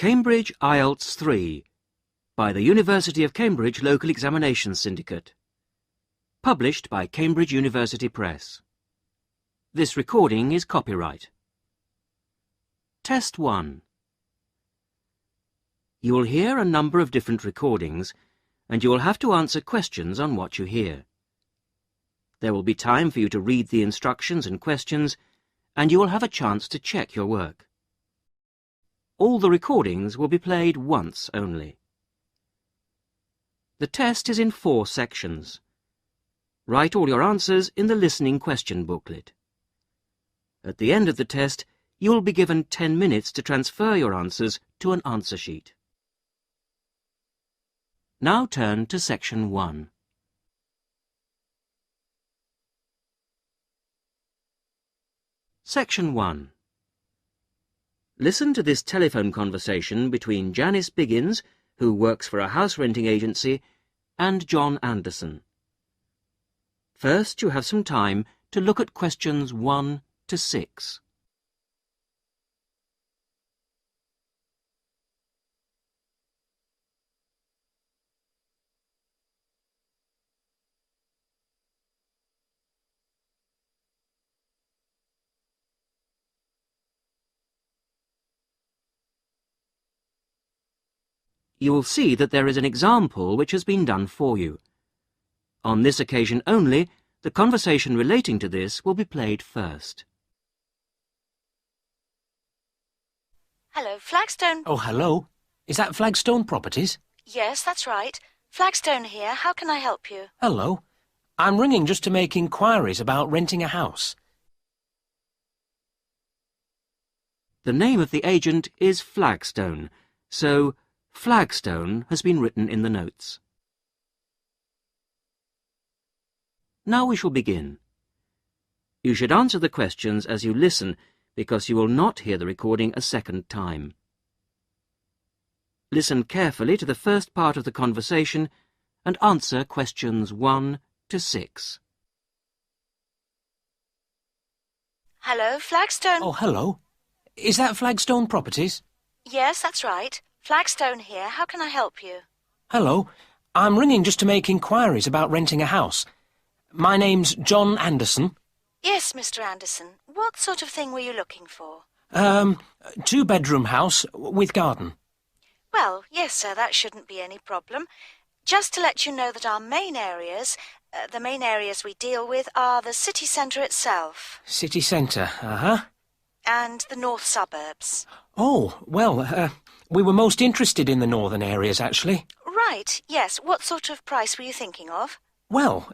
Cambridge IELTS 3 by the University of Cambridge Local Examinations Syndicate. Published by Cambridge University Press. This recording is copyright. Test 1. You will hear a number of different recordings, and you will have to answer questions on what you hear. There will be time for you to read the instructions and questions, and you will have a chance to check your work. All the recordings will be played once only. The test is in 4 sections. Write all your answers in the listening question booklet. At the end of the test, you will be given 10 minutes to transfer your answers to an answer sheet. Now turn to Section 1. Section 1. Listen to this telephone conversation between Janice Biggins, who works for a house renting agency, and John Anderson. First, you have some time to look at questions 1 to 6. You will see that there is an example which has been done for you. On this occasion only, the conversation relating to this will be played first. Hello, Flagstone. Oh, hello. Is that Flagstone Properties? Yes, that's right. Flagstone here. How can I help you? Hello. I'm ringing just to make inquiries about renting a house. The name of the agent is Flagstone, so Flagstone has been written in the notes. Now we shall begin. You should answer the questions as you listen, because you will not hear the recording a second time. Listen carefully to the first part of the conversation and answer questions 1 to 6. Hello, Flagstone. Oh, hello. Is that Flagstone Properties? Yes, that's right. Flagstone here. How can I help you? Hello. I'm ringing just to make inquiries about renting a house. My name's John Anderson. Yes, Mr. Anderson. What sort of thing were you looking for? 2-bedroom house with garden. Well, yes, sir, that shouldn't be any problem. Just to let you know that our main areas, the main areas we deal with are the city centre itself. City centre, uh-huh. And the north suburbs. Oh, well, we were most interested in the northern areas, actually. Right, yes. What sort of price were you thinking of? Well,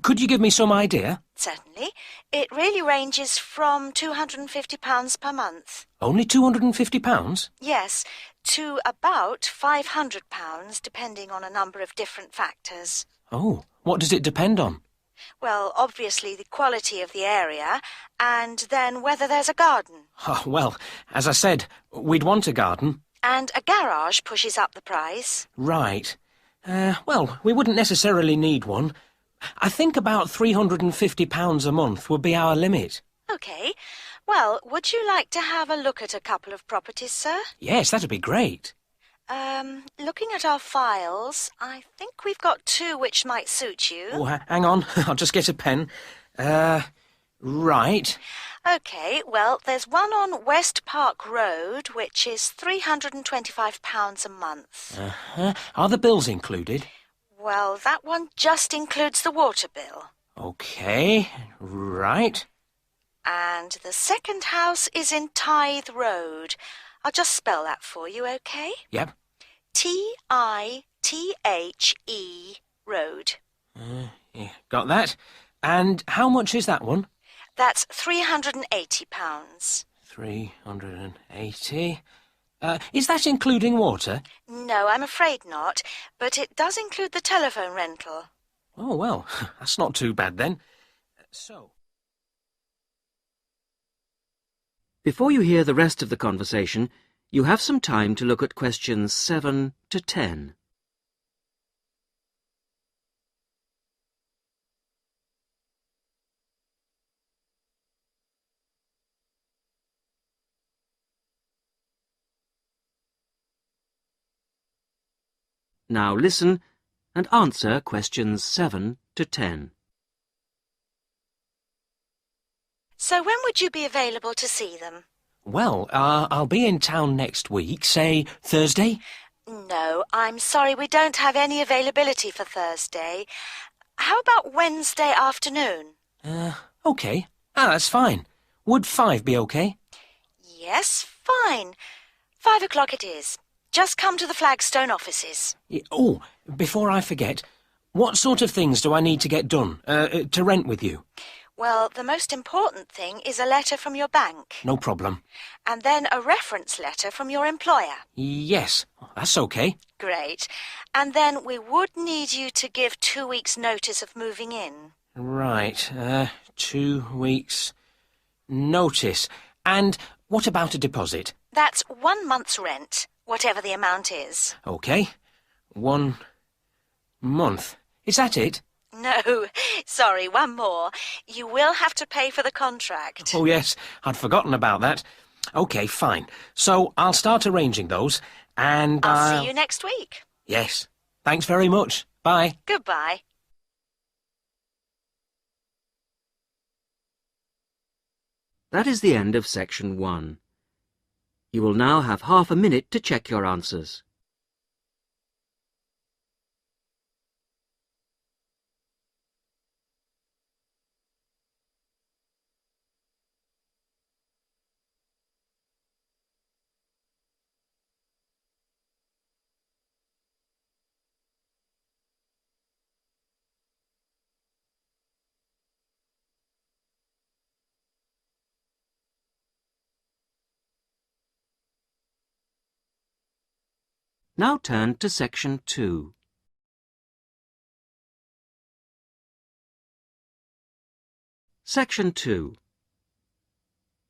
could you give me some idea? Certainly. It really ranges from £250 per month. Only £250? Yes, to about £500, depending on a number of different factors. Oh, what does it depend on? Well, obviously the quality of the area, and then whether there's a garden. Oh, well, as I said, we'd want a garden. And a garage pushes up the price. Right. Well, we wouldn't necessarily need one. I think about £350 a month would be our limit. OK. Well, would you like to have a look at a couple of properties, sir? Yes, that'd be great. Looking at our files, I think we've got 2 which might suit you. Oh, hang on. I'll just get a pen. Right. OK, well, there's one on West Park Road, which is £325 a month. Uh-huh. Are the bills included? Well, that one just includes the water bill. OK, right. And the second house is in Tithe Road. I'll just spell that for you, OK? Yep. Tithe Road. Yeah, got that. And how much is that one? That's £380. 380. Is that including water? No, I'm afraid not, but it does include the telephone rental. Oh, well, that's not too bad then. So... Before you hear the rest of the conversation, you have some time to look at questions 7 to 10. Now listen and answer questions 7 to 10. So when would you be available to see them? Well, I'll be in town next week, say Thursday. No, I'm sorry, we don't have any availability for Thursday. How about Wednesday afternoon? OK. That's fine. Would 5 be OK? Yes, fine. 5 o'clock it is. Just come to the Flagstone offices. Oh, before I forget, what sort of things do I need to get done, to rent with you? Well, the most important thing is a letter from your bank. No problem. And then a reference letter from your employer. Yes, that's OK. Great. And then we would need you to give 2 weeks' notice of moving in. Right, 2 weeks' notice. And what about a deposit? That's 1 month's rent, whatever the amount is. OK. 1 month. Is that it? No, sorry, one more. You will have to pay for the contract. Oh, yes, I'd forgotten about that. OK, fine. So I'll start arranging those, and I'll see you next week. Yes. Thanks very much. Bye. Goodbye. That is the end of section 1. You will now have half a minute to check your answers. Now turn to section 2. Section 2.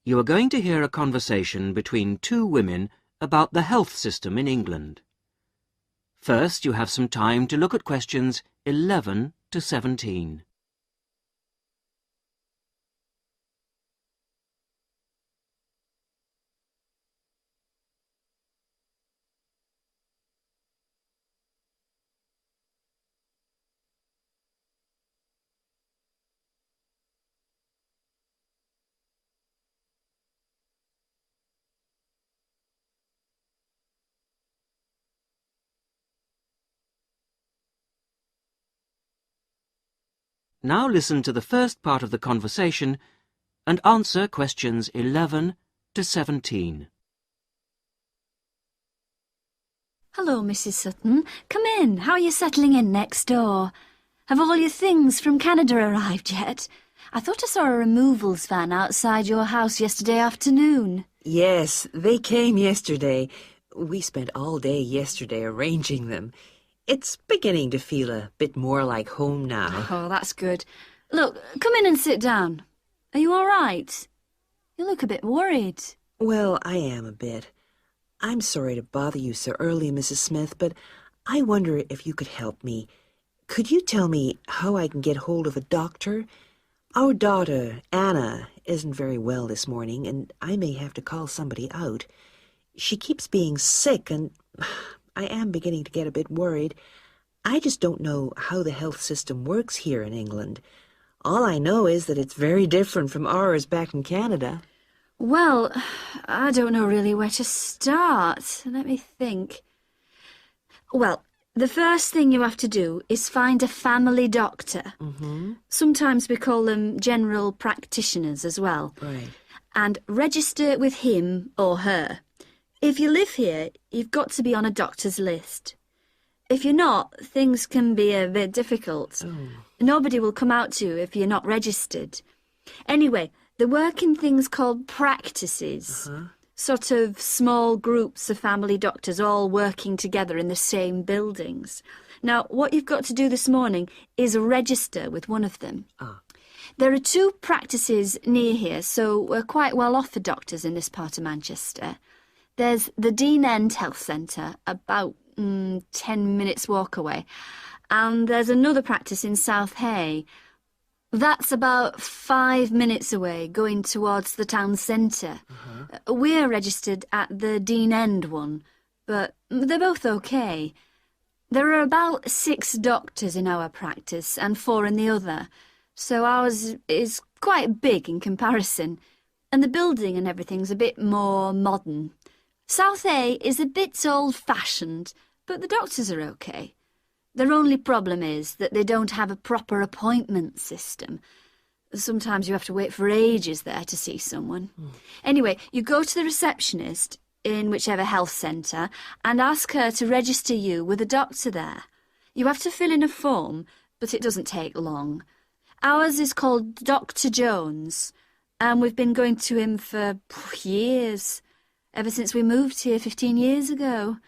You are going to hear a conversation between 2 women about the health system in England. First, you have some time to look at questions 11 to 17. Now listen to the first part of the conversation and answer questions 11 to 17. Hello, Mrs. Sutton. Come in. How are you settling in next door? Have all your things from Canada arrived yet? I thought I saw a removals van outside your house yesterday afternoon. Yes, they came yesterday. We spent all day yesterday arranging them. It's beginning to feel a bit more like home now. Oh, that's good. Look, come in and sit down. Are you all right? You look a bit worried. Well, I am a bit. I'm sorry to bother you so early, Mrs. Smith, but I wonder if you could help me. Could you tell me how I can get hold of a doctor? Our daughter, Anna, isn't very well this morning, and I may have to call somebody out. She keeps being sick, and I am beginning to get a bit worried. I just don't know how the health system works here in England. All I know is that it's very different from ours back in Canada. Well, I don't know really where to start. Let me think. Well, the first thing you have to do is find a family doctor. Mm-hmm. Sometimes we call them general practitioners as well. Right. And register with him or her. If you live here, you've got to be on a doctor's list. If you're not, things can be a bit difficult. Oh. Nobody will come out to you if you're not registered. Anyway, they work in things called practices. Uh-huh. Sort of small groups of family doctors all working together in the same buildings. Now, what you've got to do this morning is register with one of them. Ah. There are 2 practices near here, so we're quite well off for doctors in this part of Manchester. There's the Dean End Health Centre, about 10 minutes walk away. And there's another practice in South Hay. That's about 5 minutes away, going towards the town centre. Uh-huh. We're registered at the Dean End one, but they're both okay. There are about 6 doctors in our practice and 4 in the other, so ours is quite big in comparison, and the building and everything's a bit more modern. South A is a bit old-fashioned, but the doctors are okay. Their only problem is that they don't have a proper appointment system. Sometimes you have to wait for ages there to see someone. Anyway, you go to the receptionist in whichever health centre and ask her to register you with a doctor there. You have to fill in a form, but it doesn't take long. Ours is called Dr. Jones, and we've been going to him for years, ever since we moved here 15 years ago.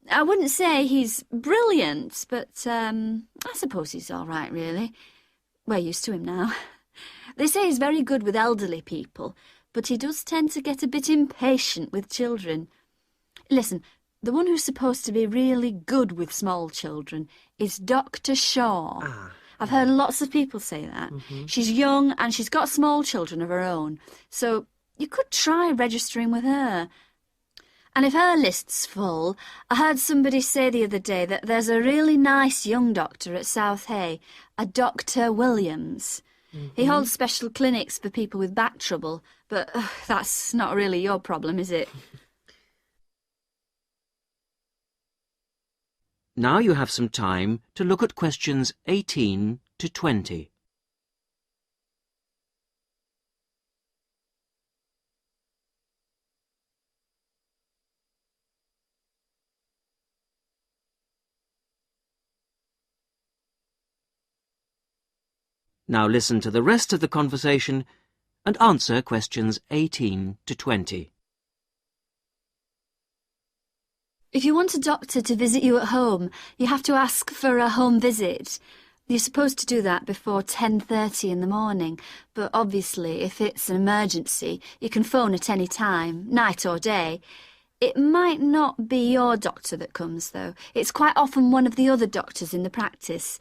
I wouldn't say he's brilliant, but I suppose he's all right, really. We're used to him now. They say he's very good with elderly people, but he does tend to get a bit impatient with children. Listen, the one who's supposed to be really good with small children is Dr. Shaw. I've heard lots of people say that. She's young and she's got small children of her own, so you could try registering with her. And if her list's full, I heard somebody say the other day that there's a really nice young doctor at South Hay, a Dr. Williams. He holds special clinics for people with back trouble, but that's not really your problem, is it? Now you have some time to look at questions 18 to 20. Now listen to the rest of the conversation and answer questions 18 to 20. If you want a doctor to visit you at home, you have to ask for a home visit. You're supposed to do that before 10:30 in the morning, but obviously if it's an emergency, you can phone at any time, night or day. It might not be your doctor that comes, though. It's quite often one of the other doctors in the practice.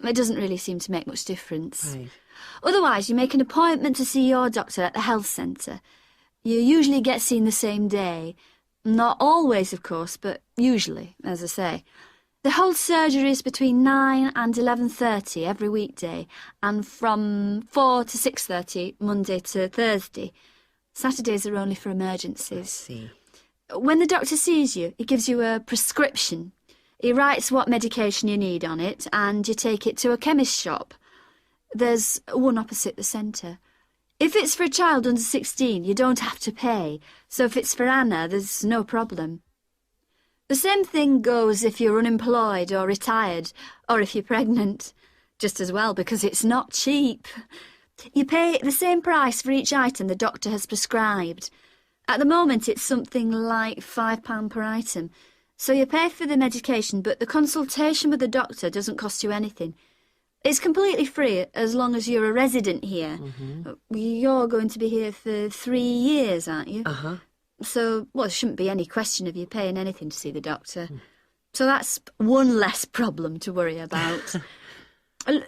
It doesn't really seem to make much difference. Right. Otherwise, you make an appointment to see your doctor at the health centre. You usually get seen the same day. Not always, of course, but usually, as I say. They hold surgeries between 9 and 11:30 every weekday, and from 4 to 6:30 Monday to Thursday. Saturdays are only for emergencies. I see. When the doctor sees you, he gives you a prescription. He writes what medication you need on it, and you take it to a chemist shop. There's one opposite the centre. If it's for a child under 16, you don't have to pay, so if it's for Anna, there's no problem. The same thing goes if you're unemployed or retired, or if you're pregnant. Just as well, because it's not cheap. You pay the same price for each item the doctor has prescribed. At the moment, it's something like £5 per item. So you pay for the medication, but the consultation with the doctor doesn't cost you anything. It's completely free as long as you're a resident here. You're going to be here for 3 years, aren't you? So, well, there shouldn't be any question of you paying anything to see the doctor. So that's one less problem to worry about.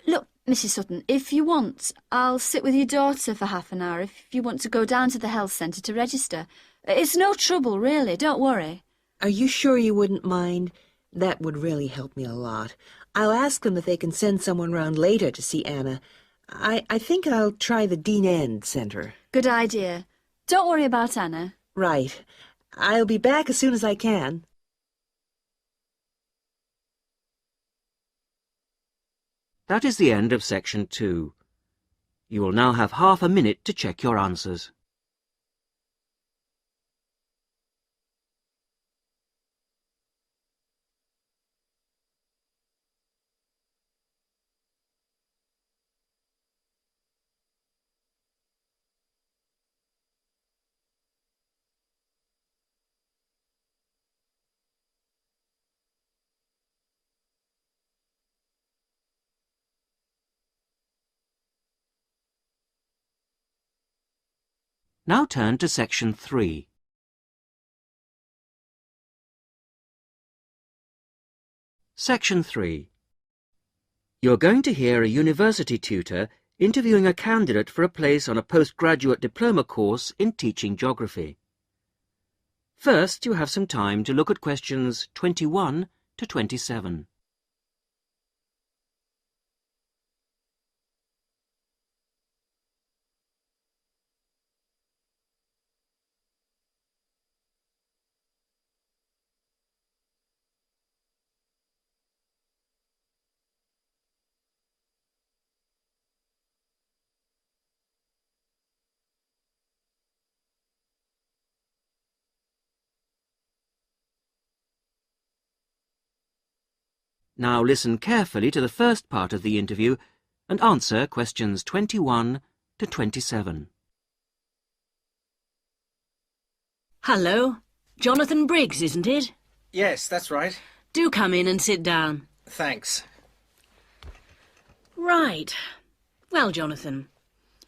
Look, Mrs. Sutton, if you want, I'll sit with your daughter for half an hour if you want to go down to the health centre to register. It's no trouble, really, don't worry. Are you sure you wouldn't mind? That would really help me a lot. I'll ask them if they can send someone round later to see Anna. I think I'll try the Dean End Centre. Good idea. Don't worry about Anna. Right. I'll be back as soon as I can. That is the end of section 2. You will now have half a minute to check your answers. Now turn to section 3. Section 3. You're going to hear a university tutor interviewing a candidate for a place on a postgraduate diploma course in teaching geography. First, you have some time to look at questions 21 to 27. Now listen carefully to the first part of the interview and answer questions 21 to 27. Hello. Jonathan Briggs, isn't it? Yes, that's right. Do come in and sit down. Thanks. Right. Well, Jonathan,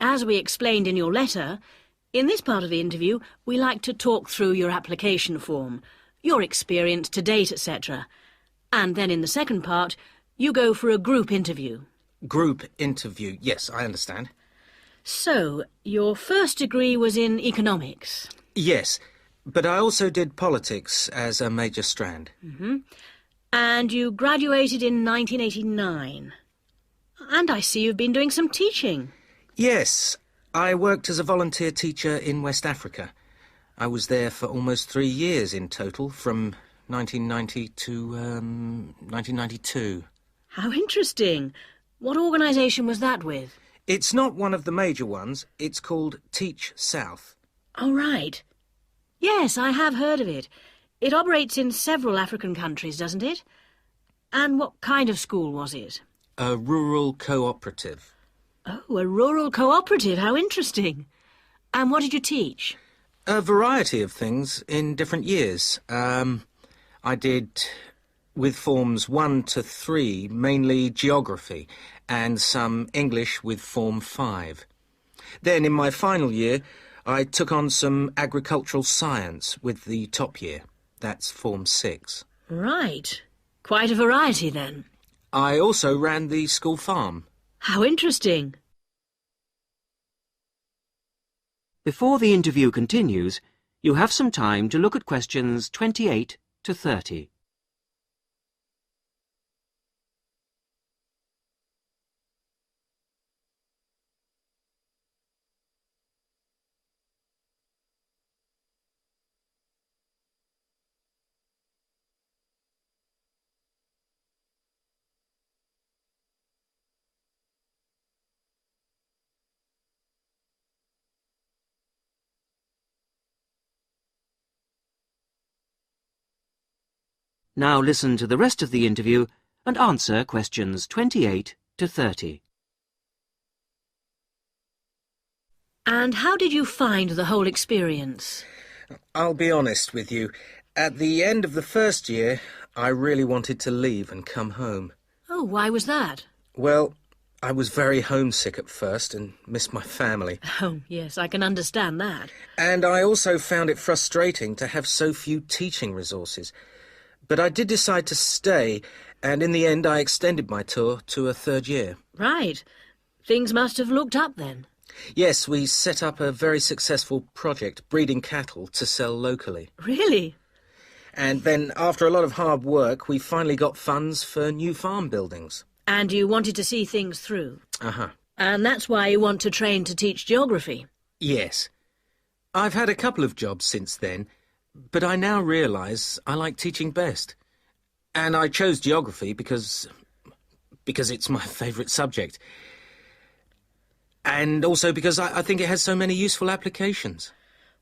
as we explained in your letter, in this part of the interview, we like to talk through your application form, your experience to date, etc. And then in the second part, you go for a group interview. Group interview. Yes, I understand. So, your first degree was in economics. Yes, but I also did politics as a major strand. And you graduated in 1989. And I see you've been doing some teaching. Yes, I worked as a volunteer teacher in West Africa. I was there for almost 3 years in total, from 1990 to 1992. How interesting. What organisation was that with? It's not one of the major ones. It's called Teach South. Oh, right. Yes, I have heard of it. It operates in several African countries, doesn't it? And what kind of school was it? A rural cooperative. Oh, a rural cooperative. How interesting. And what did you teach? A variety of things in different years. I did, with forms 1 to 3, mainly geography, and some English with form 5. Then, in my final year, I took on some agricultural science with the top year. That's form 6. Right. Quite a variety, then. I also ran the school farm. How interesting. Before the interview continues, you have some time to look at questions 28 to 30. Now listen to the rest of the interview and answer questions 28 to 30. And how did you find the whole experience? I'll be honest with you. At the end of the first year, I really wanted to leave and come home. Oh, why was that? Well, I was very homesick at first and missed my family. Oh, yes, I can understand that. And I also found it frustrating to have so few teaching resources. But I did decide to stay, and in the end I extended my tour to a 3rd year. Right. Things must have looked up then. Yes, we set up a very successful project, breeding cattle to sell locally. Really? And then, after a lot of hard work, we finally got funds for new farm buildings. And you wanted to see things through. Uh-huh. And that's why you want to train to teach geography. Yes. I've had a couple of jobs since then, but I now realise I like teaching best. And I chose geography because it's my favourite subject. And also because I think it has so many useful applications.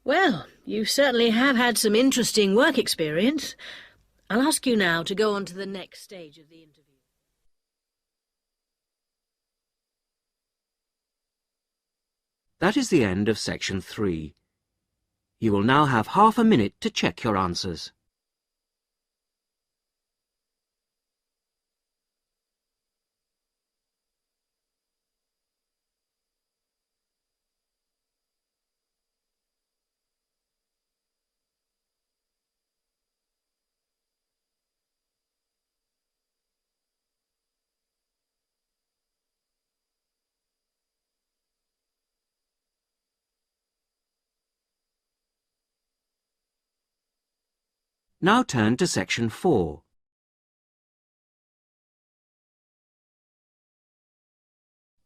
Well, you certainly have had some interesting work experience. I'll ask you now to go on to the next stage of the interview. That is the end of section 3. You will now have half a minute to check your answers. Now turn to section 4.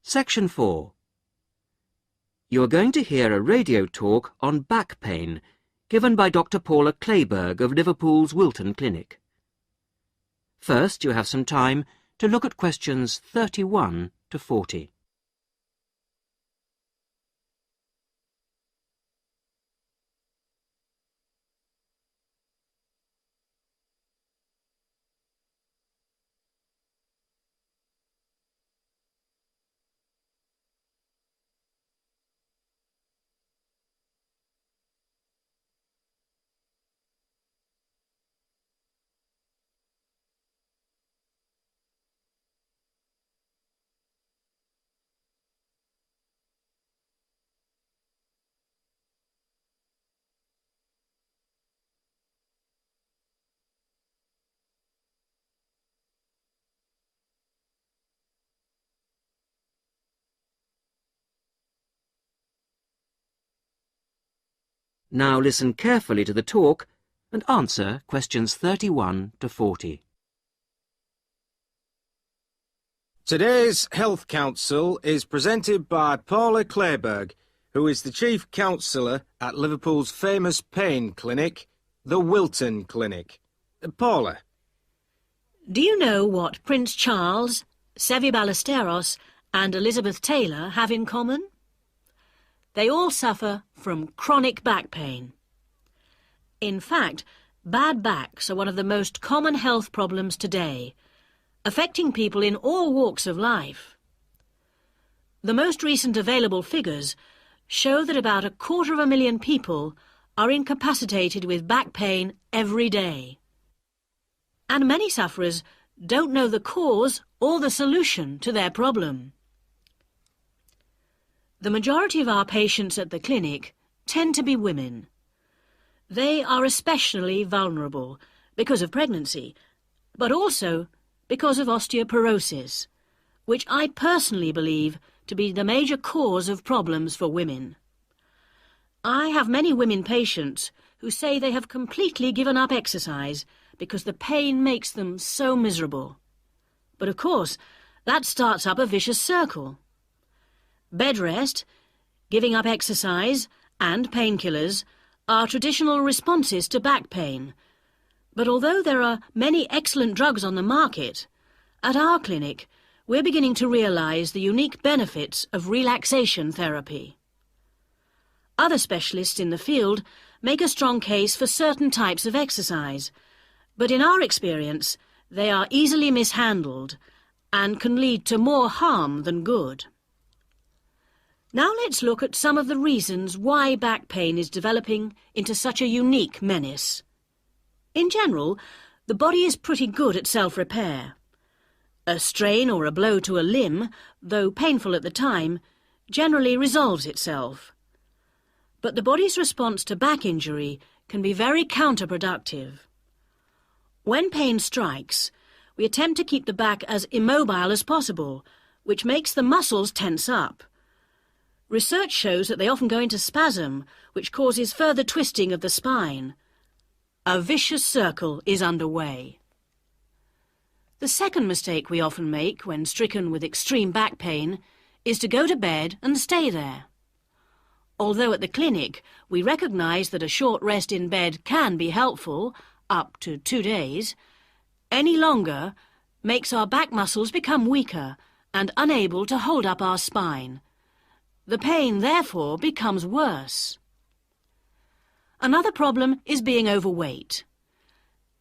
Section 4. You are going to hear a radio talk on back pain given by Dr. Paula Clayburgh of Liverpool's Wilton Clinic. First, you have some time to look at questions 31 to 40. Now listen carefully to the talk and answer questions 31 to 40. Today's Health Council is presented by Paula Clayburgh, who is the Chief Counsellor at Liverpool's famous pain clinic, the Wilton Clinic. Paula. Do you know what Prince Charles, Sevi Ballesteros and Elizabeth Taylor have in common? They all suffer from chronic back pain. In fact, bad backs are one of the most common health problems today, affecting people in all walks of life. The most recent available figures show that about 250,000 people are incapacitated with back pain every day. And many sufferers don't know the cause or the solution to their problem. The majority of our patients at the clinic tend to be women. They are especially vulnerable because of pregnancy, but also because of osteoporosis, which I personally believe to be the major cause of problems for women. I have many women patients who say they have completely given up exercise because the pain makes them so miserable. But of course, that starts up a vicious circle. Bed rest, giving up exercise, and painkillers are traditional responses to back pain. But although there are many excellent drugs on the market, at our clinic we're beginning to realise the unique benefits of relaxation therapy. Other specialists in the field make a strong case for certain types of exercise, but in our experience they are easily mishandled and can lead to more harm than good. Now let's look at some of the reasons why back pain is developing into such a unique menace. In general, the body is pretty good at self-repair. A strain or a blow to a limb, though painful at the time, generally resolves itself. But the body's response to back injury can be very counterproductive. When pain strikes, we attempt to keep the back as immobile as possible, which makes the muscles tense up. Research shows that they often go into spasm, which causes further twisting of the spine. A vicious circle is underway. The second mistake we often make when stricken with extreme back pain is to go to bed and stay there. Although at the clinic we recognise that a short rest in bed can be helpful, up to 2 days, any longer makes our back muscles become weaker and unable to hold up our spine. The pain, therefore, becomes worse. Another problem is being overweight.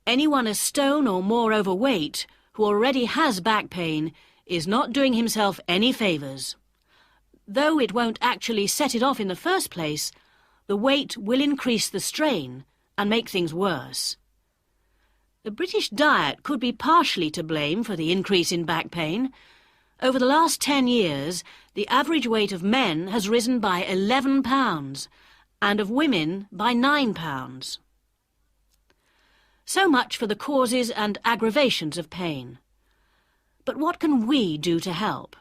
Anyone a stone or more overweight who already has back pain is not doing himself any favours. Though it won't actually set it off in the first place, the weight will increase the strain and make things worse. The British diet could be partially to blame for the increase in back pain. Over the last 10 years, the average weight of men has risen by 11 pounds and of women by 9 pounds. So much for the causes and aggravations of pain. But what can we do to help?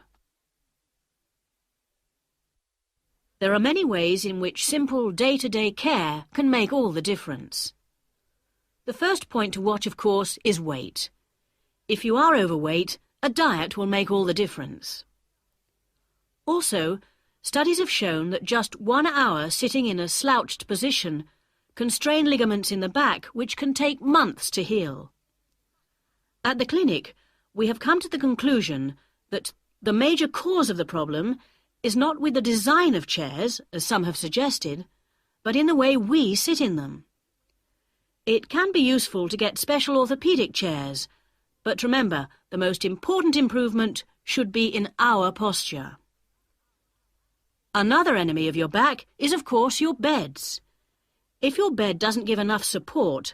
There are many ways in which simple day-to-day care can make all the difference. The first point to watch, of course, is weight. If you are overweight, a diet will make all the difference. Also, studies have shown that just 1 hour sitting in a slouched position can strain ligaments in the back which can take months to heal. At the clinic, we have come to the conclusion that the major cause of the problem is not with the design of chairs, as some have suggested, but in the way we sit in them. It can be useful to get special orthopaedic chairs, but remember, the most important improvement should be in our posture. Another enemy of your back is, of course, your beds. If your bed doesn't give enough support,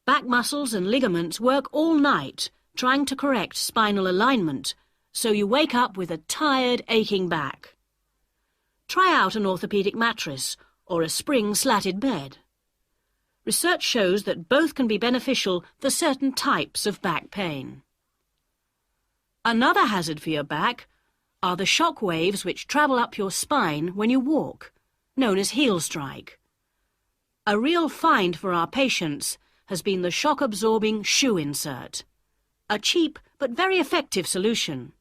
back muscles and ligaments work all night trying to correct spinal alignment, so you wake up with a tired, aching back. Try out an orthopaedic mattress or a spring-slatted bed. Research shows that both can be beneficial for certain types of back pain. Another hazard for your back are the shock waves which travel up your spine when you walk, known as heel strike. A real find for our patients has been the shock-absorbing shoe insert. A cheap but very effective solution.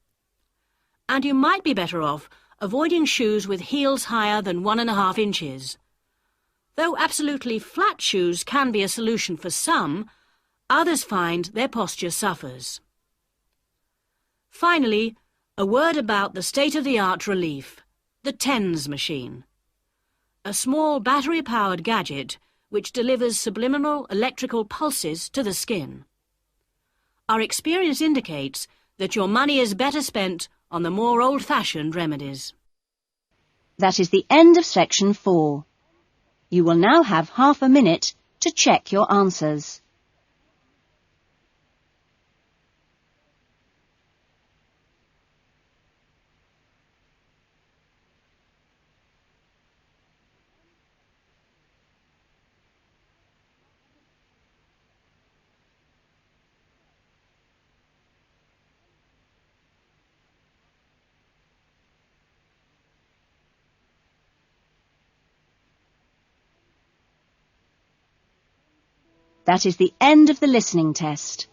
And you might be better off avoiding shoes with heels higher than 1.5 inches. Though absolutely flat shoes can be a solution for some, others find their posture suffers. Finally, a word about the state-of-the-art relief, the TENS machine. A small battery-powered gadget which delivers subliminal electrical pulses to the skin. Our experience indicates that your money is better spent on the more old-fashioned remedies. That is the end of section 4. You will now have half a minute to check your answers. That is the end of the listening test.